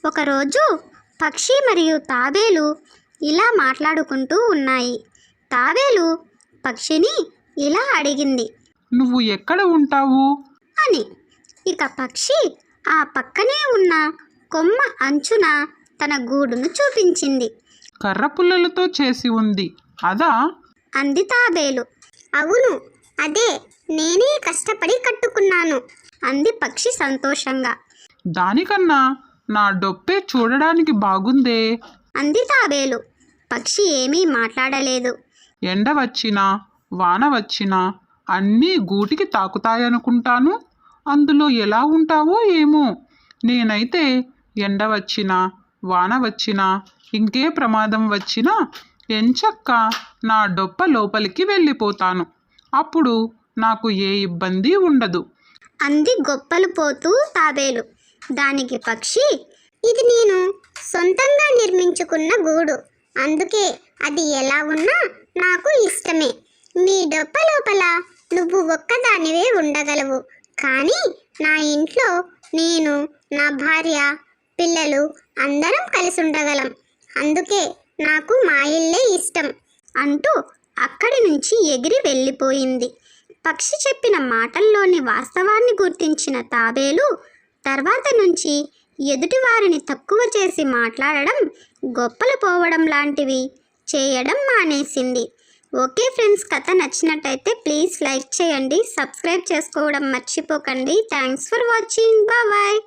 ఒకరోజు పక్షి మరియు తాబేలు ఇలా మాట్లాడుకుంటూ ఉన్నాయి. తాబేలు పక్షిని ఇలా అడిగింది, నువ్వు ఎక్కడ ఉంటావు అని. ఇక పక్షి ఆ పక్కనే ఉన్న కొమ్మ అంచున తన గూడును చూపించింది. కర్ర పుల్లలతో చేసి ఉంది అదా అంది తాబేలు. అవును, అదే, నేనే కష్టపడి కట్టుకున్నాను అంది పక్షి సంతోషంగా. దానికన్నా నా డొప్పే చూడడానికి బాగుందే అంది తాబేలు. పక్షి ఏమీ మాట్లాడలేదు. ఎండ వచ్చినా వాన వచ్చినా అన్నీ గూటికి తాకుతాయనుకుంటాను. అందులో ఎలా ఉంటావో ఏమో. నేనైతే ఎండ వచ్చినా వాన వచ్చినా ఇంకే ప్రమాదం వచ్చినా ఎంచక్క నా డొప్ప లోపలికి వెళ్ళిపోతాను. అప్పుడు నాకు ఏ ఇబ్బంది ఉండదు అంది గొప్పలు పోతూ తాబేలు. దానికి పక్షి, ఇది నేను సొంతంగా నిర్మించుకున్న గూడు, అందుకే అది ఎలా ఉన్నా నాకు ఇష్టమే. నీ డొప్ప లోపల నువ్వు ఒక్కదానివే ఉండగలవు, కానీ నా ఇంట్లో నేను, నా భార్య, పిల్లలు అందరం కలిసి ఉండగలం. అందుకే నాకు మా ఇల్లే ఇష్టం అంటూ అక్కడి నుంచి ఎగిరి వెళ్ళిపోయింది. పక్షి చెప్పిన మాటల్లోని వాస్తవాన్ని గుర్తించిన తాబేలు తర్వాత నుంచి ఎదుటివారిని తక్కువ చేసి మాట్లాడడం, గొప్పలు పోవడం లాంటివి చేయడం మానేసింది. ఓకే ఫ్రెండ్స్, కథ నచ్చినట్టయితే ప్లీజ్ లైక్ చేయండి, సబ్స్క్రైబ్ చేసుకోవడం మర్చిపోకండి. Thanks for watching. బాయ్.